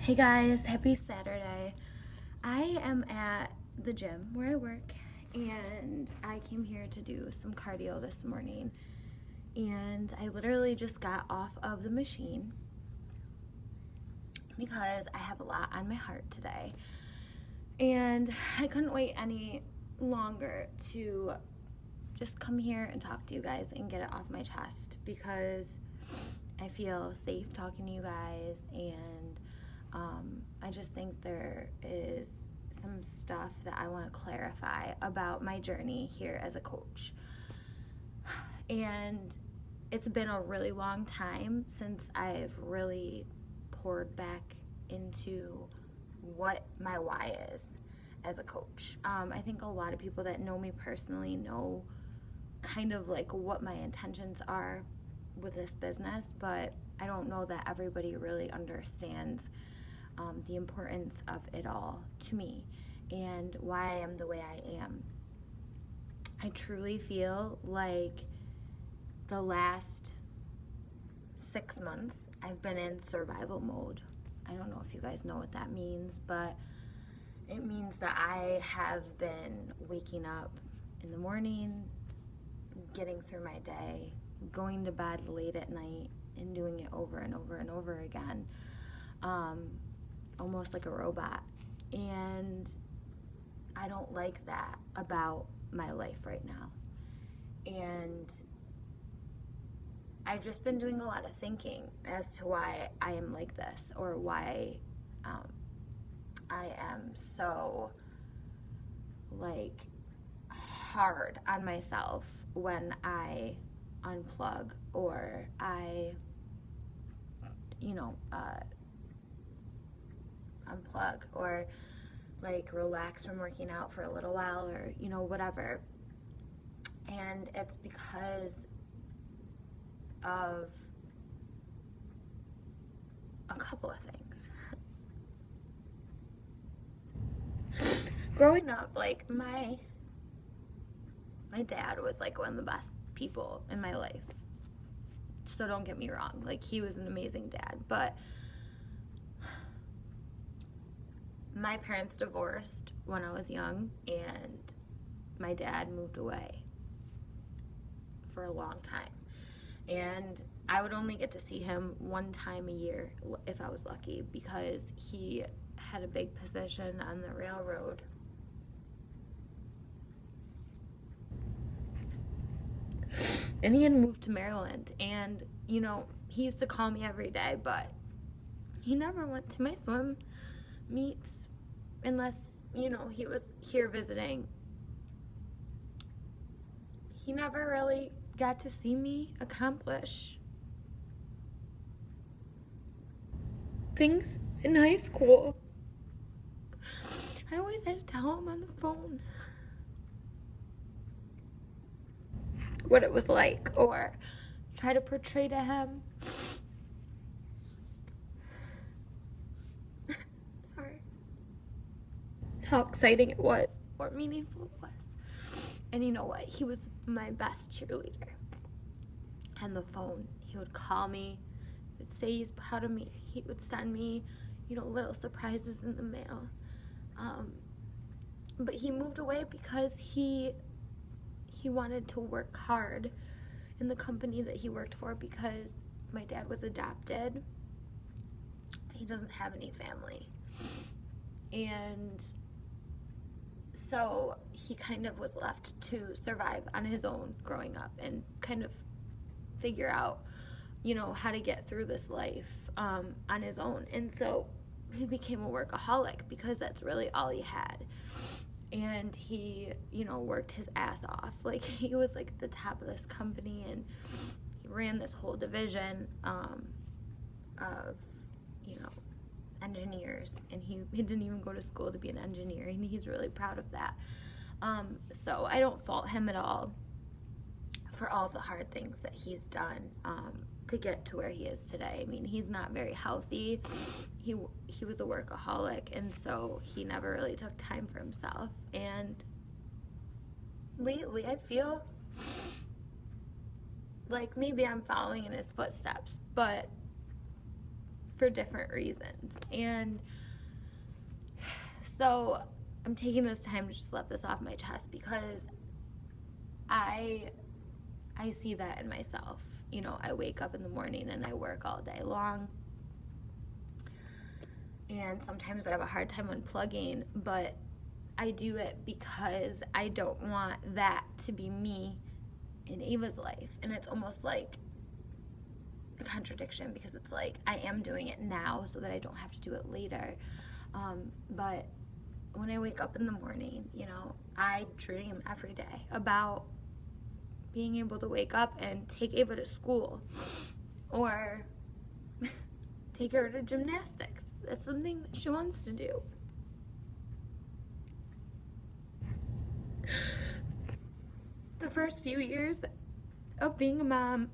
Hey guys, happy Saturday. I am at the gym where I work and I came here to do some cardio this morning. And I literally just got off of the machine because I have a lot on my heart today. And I couldn't wait any longer to just come here and talk to you guys and get it off my chest because I feel safe talking to you guys, and I just think there is some stuff that I want to clarify about my journey here as a coach. And it's been a really long time since I've really poured back into what my why is as a coach. I think a lot of people that know me personally know kind of like what my intentions are with this business, but I don't know that everybody really understands the importance of it all to me and why I am the way I am. I truly feel like the last 6 months I've been in survival mode. I don't know if you guys know what that means, but it means that I have been waking up in the morning, getting through my day, going to bed late at night, and doing it over and over and over again, almost like a robot. And I don't like that about my life right now. And I've just been doing a lot of thinking as to why I am like this, or why I am so like hard on myself when I unplug, or I, unplug, or like relax from working out for a little while, or whatever. And it's because of a couple of things. Growing up, like my dad was like one of the best people in my life. So don't get me wrong, like he was an amazing dad, but my parents divorced when I was young, and my dad moved away for a long time. And I would only get to see him one time a year if I was lucky, because he had a big position on the railroad. And he had moved to Maryland, and he used to call me every day, but he never went to my swim meets unless he was here visiting. He never really got to see me accomplish things in high school. I always had to tell him on the phone what it was like, or try to portray to him sorry, how exciting it was or meaningful it was. And you know what? He was my best cheerleader. On the phone, he would call me, he would say he's proud of me, he would send me, little surprises in the mail. But he moved away because he wanted to work hard in the company that he worked for, because my dad was adopted. He doesn't have any family. And so he kind of was left to survive on his own growing up and kind of figure out, how to get through this life on his own. And so he became a workaholic because that's really all he had. And he, worked his ass off. Like, he was like at the top of this company, and he ran this whole division of, engineers. And he didn't even go to school to be an engineer, and he's really proud of that. So I don't fault him at all for all the hard things that he's done to get to where he is today. I mean, he's not very healthy. He was a workaholic, and so he never really took time for himself. And lately, I feel like maybe I'm following in his footsteps, but for different reasons. And so I'm taking this time to just let this off my chest because I see that in myself. You know, I wake up in the morning and I work all day long. And sometimes I have a hard time unplugging, but I do it because I don't want that to be me in Ava's life. And it's almost like a contradiction because it's like I am doing it now so that I don't have to do it later. But when I wake up in the morning, you know, I dream every day about being able to wake up and take Ava to school or take her to gymnastics. That's something that she wants to do. The first few years of being a mom,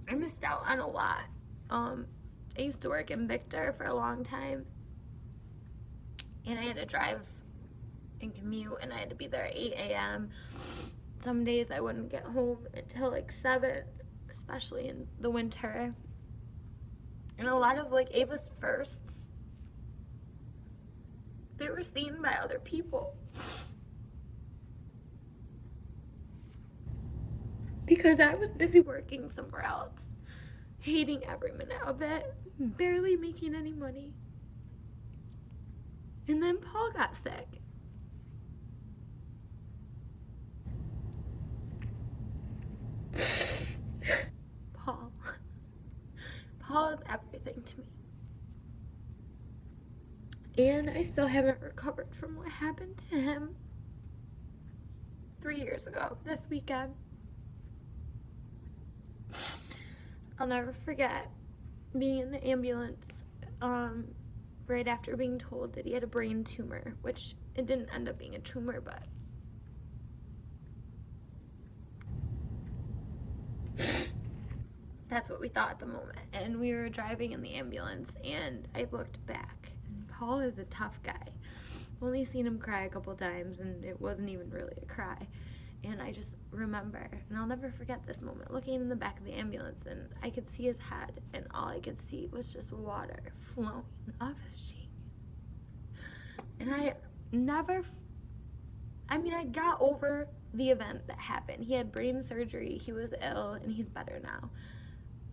I missed out on a lot. I used to work in Victor for a long time, and I had to drive and commute, and I had to be there at 8 a.m. Some days I wouldn't get home until like 7, especially in the winter. And a lot of like Ava's firsts, they were seen by other people. Because I was busy working somewhere else, hating every minute of it, barely making any money. And then Paul got sick. Paul is everything to me. And I still haven't recovered from what happened to him 3 years ago, this weekend. I'll never forget being in the ambulance right after being told that he had a brain tumor, which it didn't end up being a tumor, but that's what we thought at the moment. And we were driving in the ambulance, and I looked back, and Paul is a tough guy. Only seen him cry a couple times, and it wasn't even really a cry. And I just remember, and I'll never forget this moment, looking in the back of the ambulance, and I could see his head, and all I could see was just water flowing off his cheek. And I got over the event that happened. He had brain surgery, he was ill, and he's better now.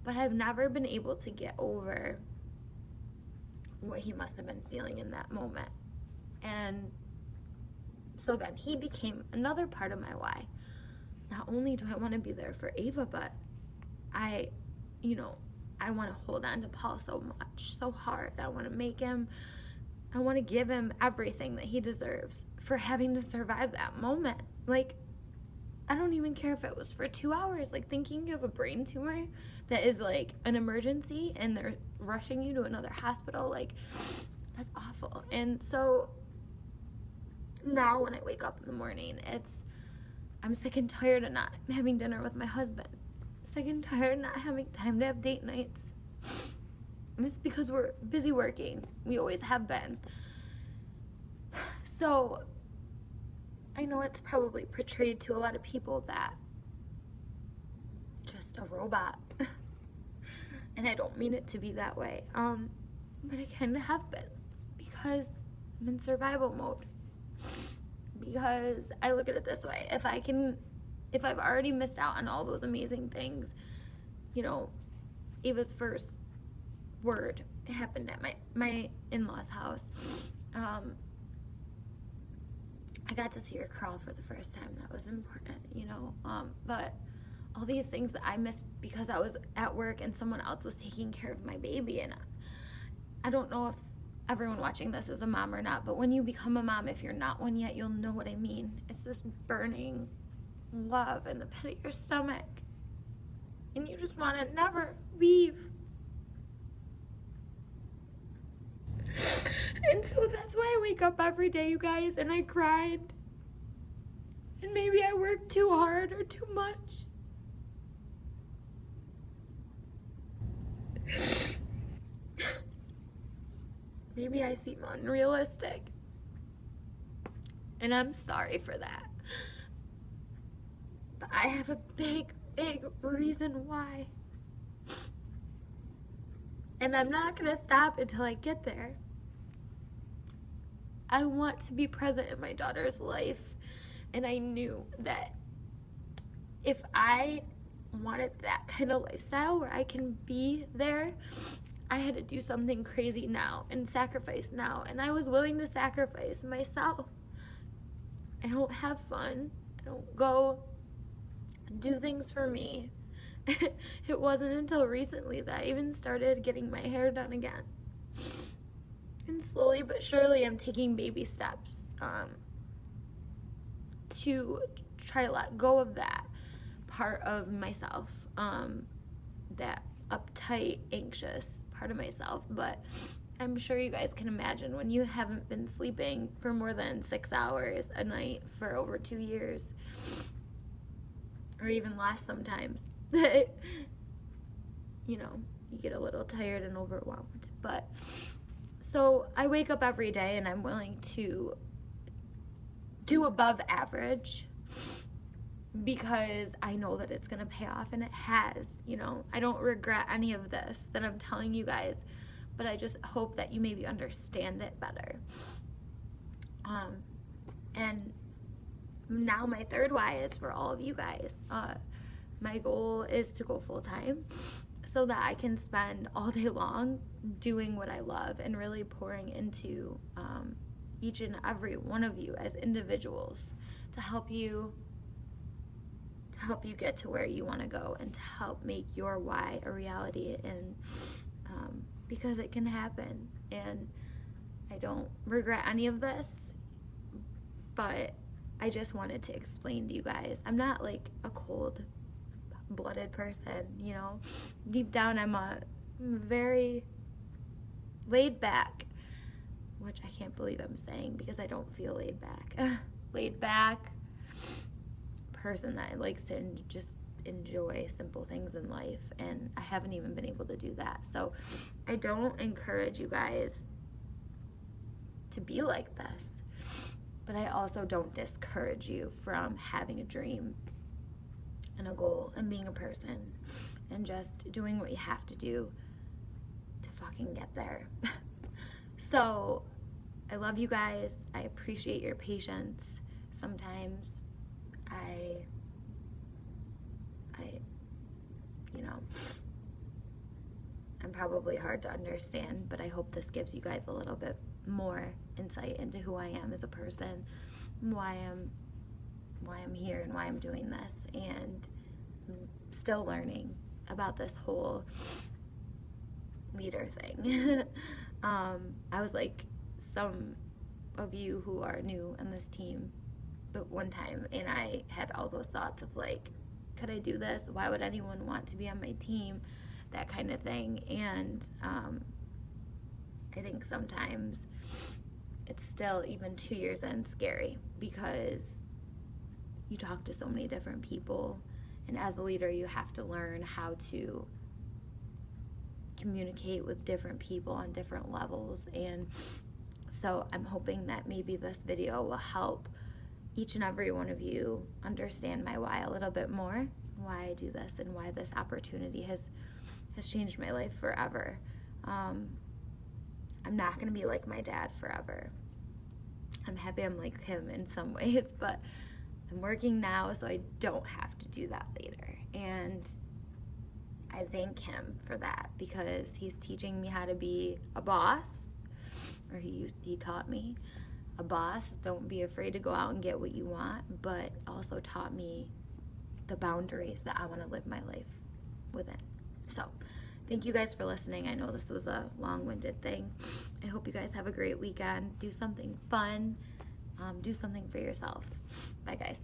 But I've never been able to get over what he must have been feeling in that moment. And so then he became another part of my why. Not only do I want to be there for Ava, but I want to hold on to Paul so much, so hard. I want to give him everything that he deserves for having to survive that moment. Like, I don't even care if it was for 2 hours. Like, thinking you have a brain tumor that is like an emergency and they're rushing you to another hospital, like, that's awful. And so now when I wake up in the morning, I'm sick and tired of not having dinner with my husband. Sick and tired of not having time to have date nights. And it's because we're busy working. We always have been. So I know it's probably portrayed to a lot of people that just a robot. And I don't mean it to be that way. But I kind of have been, because I'm in survival mode. Because I look at it this way: if I've already missed out on all those amazing things, you know, Ava's first word happened at my in-laws' house. I got to see her crawl for the first time. That was important, you know. But all these things that I missed because I was at work and someone else was taking care of my baby. And I don't know if everyone watching this is a mom or not, but when you become a mom, if you're not one yet, you'll know what I mean. It's this burning love in the pit of your stomach, and you just want to never leave. And so that's why I wake up every day, you guys, and I cried. And maybe I work too hard or too much. Maybe I seem unrealistic. And I'm sorry for that. But I have a big, big reason why. And I'm not going to stop until I get there. I want to be present in my daughter's life. And I knew that if I wanted that kind of lifestyle where I can be there, I had to do something crazy now and sacrifice now. And I was willing to sacrifice myself. I don't have fun. I don't go do things for me. It wasn't until recently that I even started getting my hair done again. And slowly but surely I'm taking baby steps to try to let go of that part of myself, that uptight, anxious part of myself. But I'm sure you guys can imagine when you haven't been sleeping for more than 6 hours a night for over 2 years, or even less sometimes, you know, you get a little tired and overwhelmed. But so I wake up every day and I'm willing to do above average because I know that it's going to pay off, and it has. You know, I don't regret any of this that I'm telling you guys, but I just hope that you maybe understand it better. And now my third why is for all of you guys. My goal is to go full time so that I can spend all day long doing what I love and really pouring into each and every one of you as individuals to help you get to where you want to go and to help make your why a reality. And because it can happen, and I don't regret any of this, but I just wanted to explain to you guys, I'm not like a cold-blooded person, you know. Deep down, I'm a very laid back, which I can't believe I'm saying because I don't feel laid back. Laid back person that likes to just enjoy simple things in life, and I haven't even been able to do that. So I don't encourage you guys to be like this, but I also don't discourage you from having a dream and a goal and being a person and just doing what you have to do to fucking get there. So I love you guys. I appreciate your patience. Sometimes you know, I'm probably hard to understand, but I hope this gives you guys a little bit more insight into who I am as a person, why I'm here and why I'm doing this. And I'm still learning about this whole leader thing. I was like some of you who are new in this team but one time, and I had all those thoughts of like, could I do this? Why would anyone want to be on my team? That kind of thing. And I think sometimes it's still, even 2 years in, scary because you talk to so many different people, and as a leader you have to learn how to communicate with different people on different levels. And so I'm hoping that maybe this video will help each and every one of you understand my why a little bit more, why I do this and why this opportunity has changed my life forever. I'm not going to be like my dad forever. I'm happy I'm like him in some ways, but I'm working now so I don't have to do that later. And I thank him for that because he's teaching me how to be a boss, or he taught me a boss. Don't be afraid to go out and get what you want, but also taught me the boundaries that I want to live my life within. So thank you guys for listening. I know this was a long-winded thing. I hope you guys have a great weekend. Do something fun. Do something for yourself. Bye, guys.